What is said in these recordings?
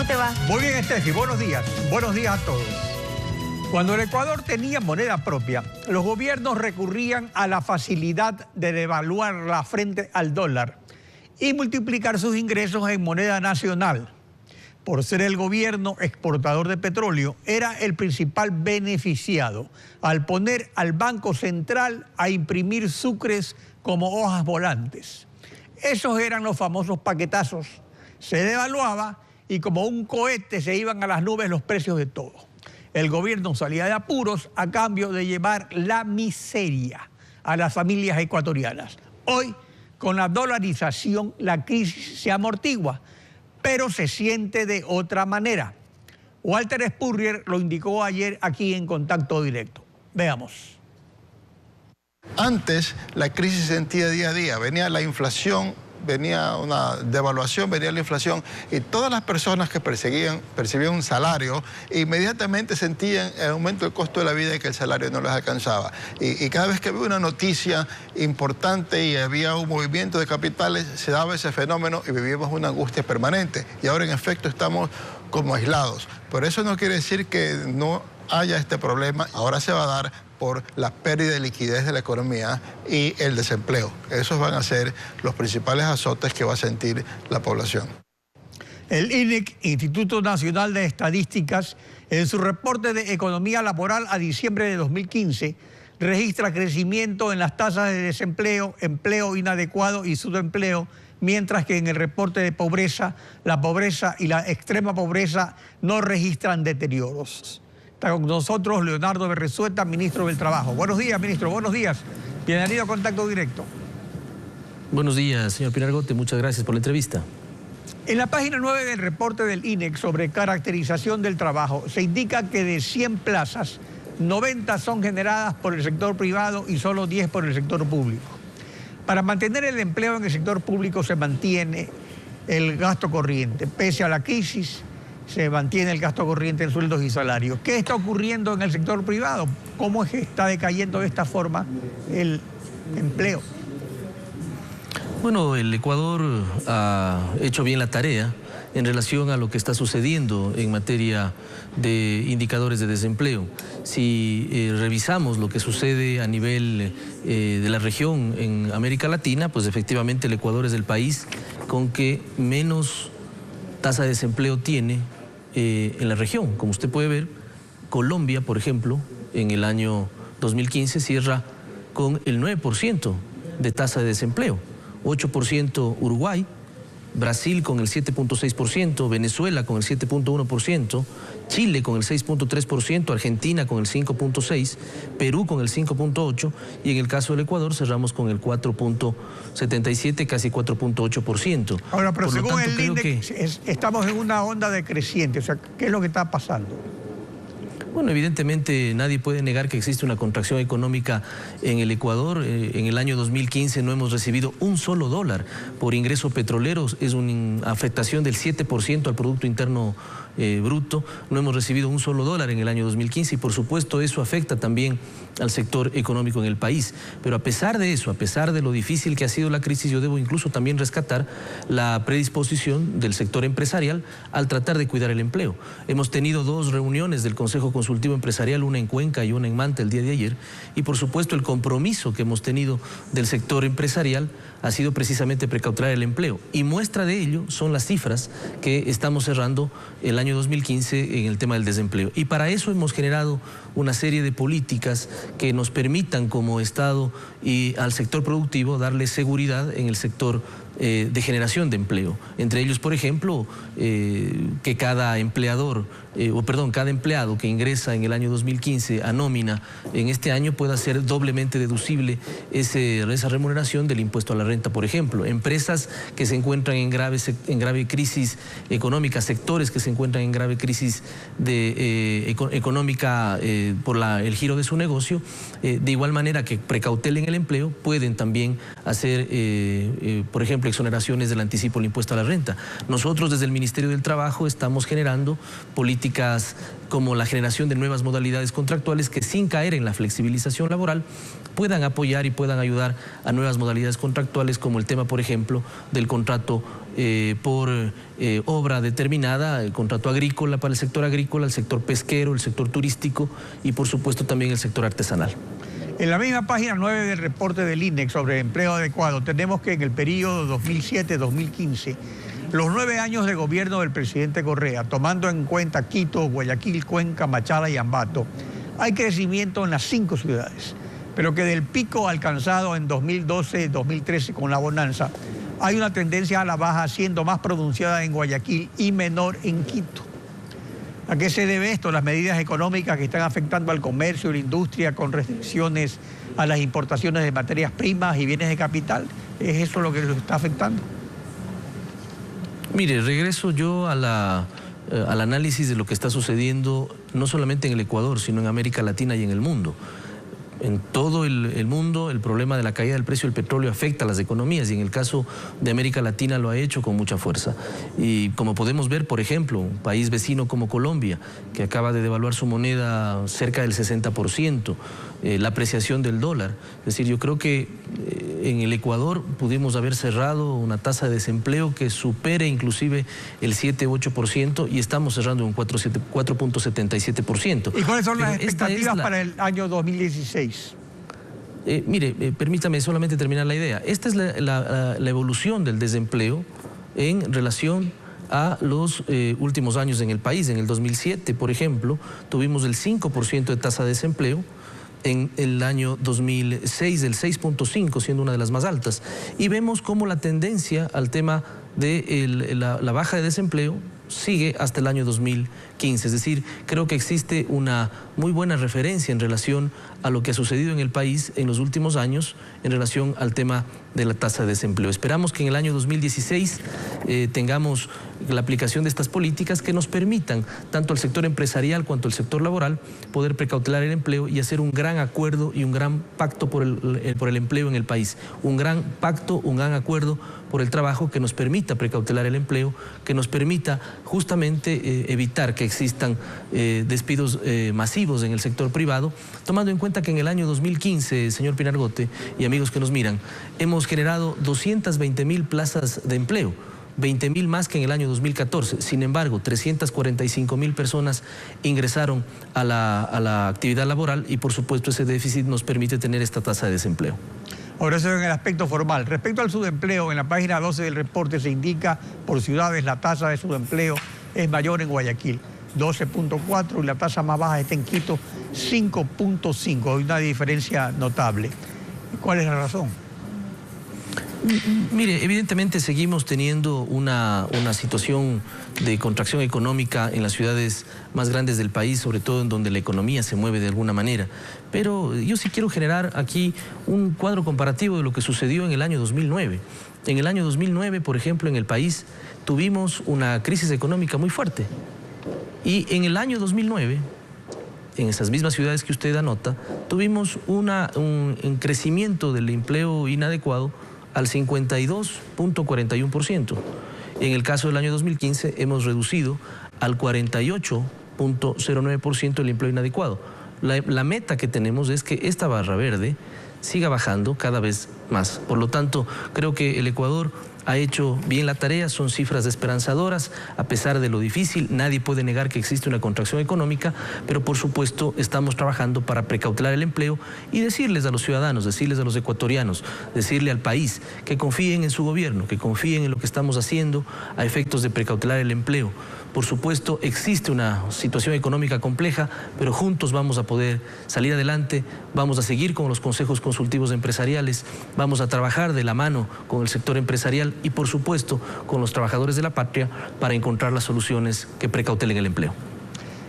¿Cómo te va? Muy bien, Steffi. Buenos días. Buenos días a todos. Cuando el Ecuador tenía moneda propia, los gobiernos recurrían a la facilidad de devaluarla frente al dólar y multiplicar sus ingresos en moneda nacional. Por ser el gobierno exportador de petróleo, era el principal beneficiado al poner al Banco Central a imprimir sucres como hojas volantes. Esos eran los famosos paquetazos. Se devaluaba y como un cohete se iban a las nubes los precios de todo. El gobierno salía de apuros a cambio de llevar la miseria a las familias ecuatorianas. Hoy, con la dolarización, la crisis se amortigua, pero se siente de otra manera. Walter Spurrier lo indicó ayer aquí en Contacto Directo. Veamos. Antes la crisis se sentía día a día, venía la inflación, venía una devaluación, venía la inflación y todas las personas que percibían un salario inmediatamente sentían el aumento del costo de la vida y que el salario no les alcanzaba. Y cada vez que había una noticia importante y había un movimiento de capitales, se daba ese fenómeno y vivíamos una angustia permanente. Y ahora en efecto estamos como aislados. Pero eso no quiere decir que no haya este problema. Ahora se va a dar por la pérdida de liquidez de la economía y el desempleo. Esos van a ser los principales azotes que va a sentir la población. El INEC, Instituto Nacional de Estadísticas, en su reporte de economía laboral a diciembre de 2015, registra crecimiento en las tasas de desempleo, empleo inadecuado y subempleo, mientras que en el reporte de pobreza, la pobreza y la extrema pobreza no registran deterioros. Está con nosotros Leonardo Berresueta, ministro del Trabajo. Buenos días, ministro. Buenos días. Bienvenido a Contacto Directo. Buenos días, señor Pinargote. Muchas gracias por la entrevista. En la página 9 del reporte del INEC sobre caracterización del trabajo, se indica que de 100 plazas, 90 son generadas por el sector privado y solo 10 por el sector público. Para mantener el empleo en el sector público se mantiene el gasto corriente. Pese a la crisis, se mantiene el gasto corriente en sueldos y salarios. ¿Qué está ocurriendo en el sector privado? ¿Cómo es que está decayendo de esta forma el empleo? Bueno, el Ecuador ha hecho bien la tarea en relación a lo que está sucediendo en materia de indicadores de desempleo. Si revisamos lo que sucede a nivel de la región en América Latina, pues efectivamente el Ecuador es el país con que menos tasa de desempleo tiene en la región. Como usted puede ver, Colombia, por ejemplo, en el año 2015 cierra con el 9% de tasa de desempleo, 8% Uruguay, Brasil con el 7.6%, Venezuela con el 7.1%, Chile con el 6.3%, Argentina con el 5.6%, Perú con el 5.8% y en el caso del Ecuador cerramos con el 4.77%, casi 4.8%. Ahora, pero según el INEC, estamos en una onda decreciente. O sea, ¿qué es lo que está pasando? Bueno, evidentemente nadie puede negar que existe una contracción económica en el Ecuador. En el año 2015 no hemos recibido un solo dólar por ingreso petrolero, es una afectación del 7% al Producto Interno Bruto. No hemos recibido un solo dólar en el año 2015 y por supuesto eso afecta también al sector económico en el país. Pero a pesar de eso, a pesar de lo difícil que ha sido la crisis, yo debo incluso también rescatar la predisposición del sector empresarial al tratar de cuidar el empleo. Hemos tenido 2 reuniones del Consejo Consultivo Empresarial, una en Cuenca y una en Manta el día de ayer, y por supuesto el compromiso que hemos tenido del sector empresarial ha sido precisamente precautelar el empleo. Y muestra de ello son las cifras que estamos cerrando el año 2015 en el tema del desempleo. Y para eso hemos generado una serie de políticas que nos permitan como Estado y al sector productivo darle seguridad en el sector de generación de empleo. Entre ellos, por ejemplo, que cada empleado que ingresa en el año 2015 a nómina en este año pueda ser doblemente deducible esa remuneración del impuesto a la renta, por ejemplo. Empresas que se encuentran en grave crisis económica, sectores que se encuentran en grave crisis económica por el giro de su negocio, de igual manera que precautelen el empleo, pueden también hacer, por ejemplo, exoneraciones del anticipo del impuesto a la renta. Nosotros desde el Ministerio del Trabajo estamos generando políticas como la generación de nuevas modalidades contractuales que, sin caer en la flexibilización laboral, puedan apoyar y puedan ayudar a nuevas modalidades contractuales, como el tema, por ejemplo, del contrato por obra determinada, el contrato agrícola para el sector agrícola, el sector pesquero, el sector turístico y, por supuesto, también el sector artesanal. En la misma página 9 del reporte del INEC sobre empleo adecuado, tenemos que en el periodo 2007-2015, los 9 años de gobierno del presidente Correa, tomando en cuenta Quito, Guayaquil, Cuenca, Machala y Ambato, hay crecimiento en las 5 ciudades, pero que del pico alcanzado en 2012-2013 con la bonanza, hay una tendencia a la baja, siendo más pronunciada en Guayaquil y menor en Quito. ¿A qué se debe esto? Las medidas económicas que están afectando al comercio y la industria con restricciones a las importaciones de materias primas y bienes de capital. ¿Es eso lo que los está afectando? Mire, regreso yo al análisis de lo que está sucediendo no solamente en el Ecuador, sino en América Latina y en el mundo. En todo el mundo, el problema de la caída del precio del petróleo afecta a las economías y en el caso de América Latina lo ha hecho con mucha fuerza. Y como podemos ver, por ejemplo, un país vecino como Colombia, que acaba de devaluar su moneda cerca del 60%, la apreciación del dólar. Es decir, yo creo que en el Ecuador pudimos haber cerrado una tasa de desempleo que supere inclusive el 7-8% y estamos cerrando un 4.77%. ¿Y cuáles son las expectativas para el año 2016? Mire, permítame solamente terminar la idea. Esta es la evolución del desempleo en relación a los últimos años en el país. En el 2007, por ejemplo, tuvimos el 5% de tasa de desempleo. En el año 2006 el 6.5, siendo una de las más altas. Y vemos cómo la tendencia al tema de la baja de desempleo sigue hasta el año 2015. Es decir, creo que existe una muy buena referencia en relación a lo que ha sucedido en el país en los últimos años en relación al tema de la tasa de desempleo. Esperamos que en el año 2016 tengamos la aplicación de estas políticas que nos permitan, tanto al sector empresarial cuanto al sector laboral, poder precautelar el empleo y hacer un gran acuerdo y un gran pacto por el empleo en el país. Un gran pacto, un gran acuerdo por el trabajo que nos permita precautelar el empleo, que nos permita justamente evitar que existan despidos masivos en el sector privado, tomando en cuenta que en el año 2015, señor Pinargote y amigos que nos miran, hemos generado 220.000 plazas de empleo, 20.000 más que en el año 2014. Sin embargo, 345.000 personas ingresaron a la actividad laboral y, por supuesto, ese déficit nos permite tener esta tasa de desempleo. Ahora eso en el aspecto formal. Respecto al subempleo, en la página 12 del reporte se indica por ciudades la tasa de subempleo es mayor en Guayaquil, 12.4, y la tasa más baja está en Quito, 5.5. Hay una diferencia notable. ¿Cuál es la razón? Mire, evidentemente seguimos teniendo una situación de contracción económica en las ciudades más grandes del país, sobre todo en donde la economía se mueve de alguna manera. Pero yo sí quiero generar aquí un cuadro comparativo de lo que sucedió en el año 2009. En el año 2009, por ejemplo, en el país tuvimos una crisis económica muy fuerte. Y en el año 2009, en esas mismas ciudades que usted anota, tuvimos un crecimiento del empleo inadecuado al 52.41%. En el caso del año 2015 hemos reducido al 48.09% el empleo inadecuado. La meta que tenemos es que esta barra verde siga bajando cada vez más. Por lo tanto, creo que el Ecuador ha hecho bien la tarea, son cifras esperanzadoras, a pesar de lo difícil, nadie puede negar que existe una contracción económica, pero por supuesto estamos trabajando para precautelar el empleo y decirles a los ciudadanos, decirles a los ecuatorianos, decirle al país que confíen en su gobierno, que confíen en lo que estamos haciendo a efectos de precautelar el empleo. Por supuesto, existe una situación económica compleja, pero juntos vamos a poder salir adelante, vamos a seguir con los consejos consultivos empresariales, vamos a trabajar de la mano con el sector empresarial y, por supuesto, con los trabajadores de la patria para encontrar las soluciones que precautelen el empleo.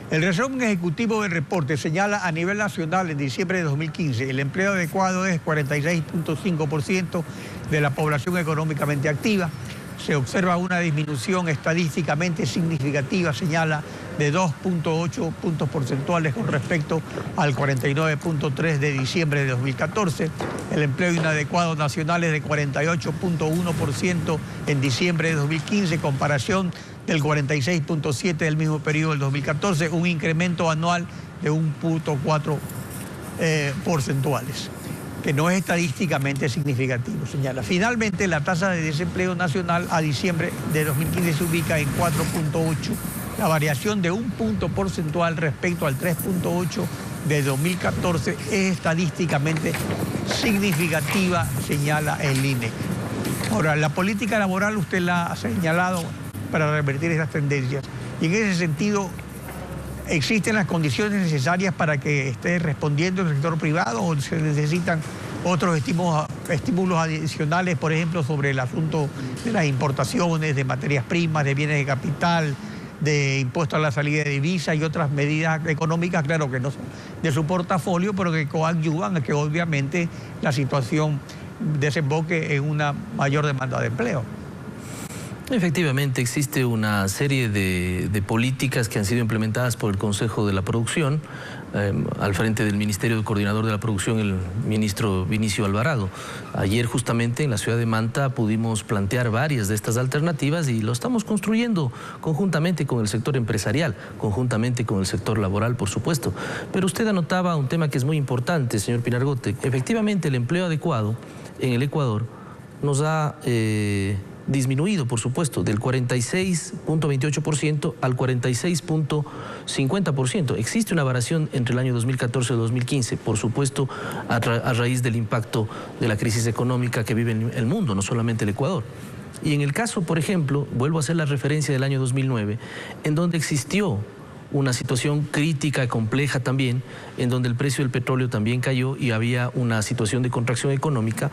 El resumen ejecutivo del reporte señala a nivel nacional en diciembre de 2015 el empleo adecuado es 46.5% de la población económicamente activa. Se observa una disminución estadísticamente significativa, señala, de 2.8 puntos porcentuales con respecto al 49.3 de diciembre de 2014. El empleo inadecuado nacional es de 48.1% en diciembre de 2015, comparación del 46.7 del mismo periodo del 2014, un incremento anual de 1.4 porcentuales, que no es estadísticamente significativo, señala. Finalmente, la tasa de desempleo nacional a diciembre de 2015 se ubica en 4.8, la variación de un punto porcentual respecto al 3.8 de 2014 es estadísticamente significativa, señala el INE. Ahora, la política laboral usted la ha señalado para revertir esas tendencias, y en ese sentido, ¿existen las condiciones necesarias para que esté respondiendo el sector privado o se necesitan otros estímulos adicionales, por ejemplo, sobre el asunto de las importaciones de materias primas, de bienes de capital, de impuestos a la salida de divisas y otras medidas económicas, claro que no son de su portafolio, pero que coadyuvan a que obviamente la situación desemboque en una mayor demanda de empleo? Efectivamente, existe una serie de políticas que han sido implementadas por el Consejo de la Producción, al frente del Ministerio del Coordinador de la Producción, el ministro Vinicio Alvarado. Ayer justamente en la ciudad de Manta pudimos plantear varias de estas alternativas y lo estamos construyendo conjuntamente con el sector empresarial, conjuntamente con el sector laboral, por supuesto. Pero usted anotaba un tema que es muy importante, señor Pinargote. Efectivamente, el empleo adecuado en el Ecuador nos ha disminuido, por supuesto, del 46.28% al 46.50%. Existe una variación entre el año 2014 y 2015, por supuesto, a raíz del impacto de la crisis económica que vive el mundo, no solamente el Ecuador. Y en el caso, por ejemplo, vuelvo a hacer la referencia del año 2009, en donde existió una situación crítica y compleja también, en donde el precio del petróleo también cayó y había una situación de contracción económica.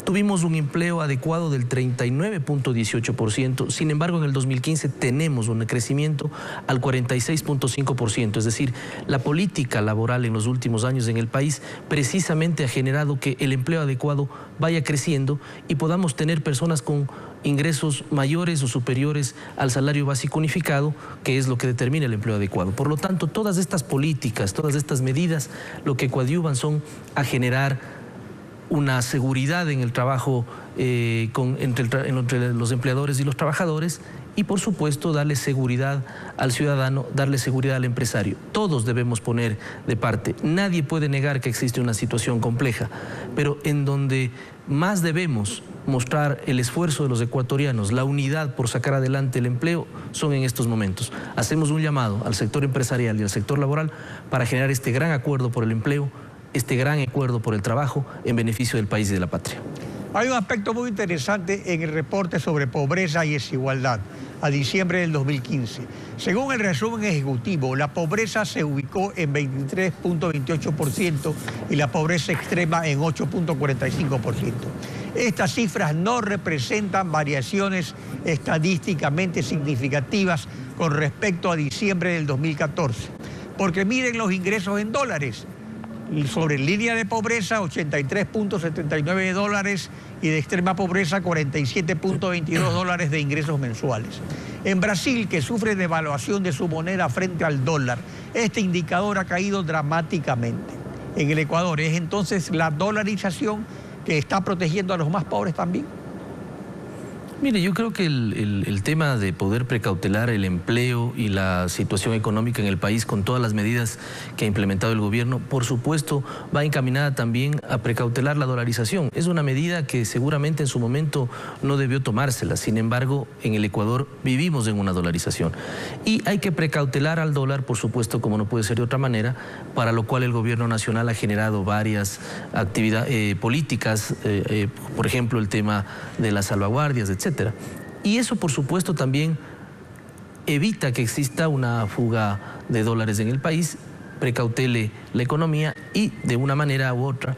Tuvimos un empleo adecuado del 39.18%, sin embargo en el 2015 tenemos un crecimiento al 46.5%, es decir, la política laboral en los últimos años en el país precisamente ha generado que el empleo adecuado vaya creciendo y podamos tener personas con ingresos mayores o superiores al salario básico unificado, que es lo que determina el empleo adecuado. Por lo tanto, todas estas políticas, todas estas medidas, lo que coadyuvan son a generar una seguridad en el trabajo entre los empleadores y los trabajadores y, por supuesto, darle seguridad al ciudadano, darle seguridad al empresario. Todos debemos poner de parte. Nadie puede negar que existe una situación compleja, pero en donde más debemos mostrar el esfuerzo de los ecuatorianos, la unidad por sacar adelante el empleo, son en estos momentos. Hacemos un llamado al sector empresarial y al sector laboral para generar este gran acuerdo por el empleo, este gran acuerdo por el trabajo en beneficio del país y de la patria. Hay un aspecto muy interesante en el reporte sobre pobreza y desigualdad a diciembre del 2015. Según el resumen ejecutivo, la pobreza se ubicó en 23.28% y la pobreza extrema en 8.45%. Estas cifras no representan variaciones estadísticamente significativas con respecto a diciembre del 2014, porque miren los ingresos en dólares. Sobre línea de pobreza, 83.79 dólares y de extrema pobreza, 47.22 dólares de ingresos mensuales. En Brasil, que sufre devaluación de su moneda frente al dólar, este indicador ha caído dramáticamente. En el Ecuador, ¿es entonces la dolarización que está protegiendo a los más pobres también? Mire, yo creo que el tema de poder precautelar el empleo y la situación económica en el país con todas las medidas que ha implementado el gobierno, por supuesto, va encaminada también a precautelar la dolarización. Es una medida que seguramente en su momento no debió tomársela. Sin embargo, en el Ecuador vivimos en una dolarización. Y hay que precautelar al dólar, por supuesto, como no puede ser de otra manera, para lo cual el gobierno nacional ha generado varias actividades políticas, por ejemplo, el tema de las salvaguardias, etc. Y eso, por supuesto, también evita que exista una fuga de dólares en el país, precautele la economía y, de una manera u otra,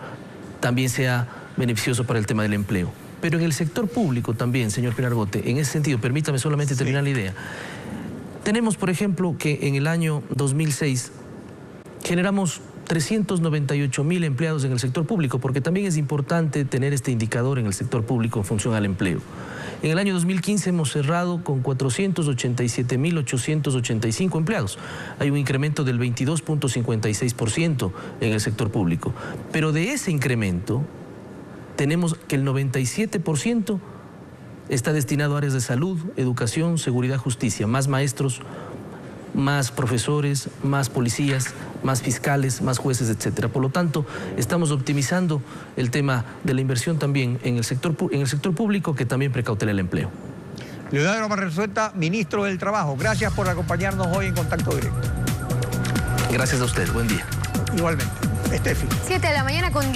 también sea beneficioso para el tema del empleo. Pero en el sector público también, señor Pinargote, en ese sentido, permítame solamente terminar la idea. Tenemos, por ejemplo, que en el año 2006 generamos 398.000 empleados en el sector público, porque también es importante tener este indicador en el sector público en función al empleo. En el año 2015 hemos cerrado con 487.885 empleados. Hay un incremento del 22.56% en el sector público. Pero de ese incremento tenemos que el 97% está destinado a áreas de salud, educación, seguridad, justicia, más maestros, más profesores, más policías, más fiscales, más jueces, etcétera. Por lo tanto, estamos optimizando el tema de la inversión también en el sector público, que también precautela el empleo. Leonardo Barrezueta, ministro del Trabajo, gracias por acompañarnos hoy en Contacto Directo. Gracias a usted, buen día. Igualmente. Estefi. 7 de la mañana con 10.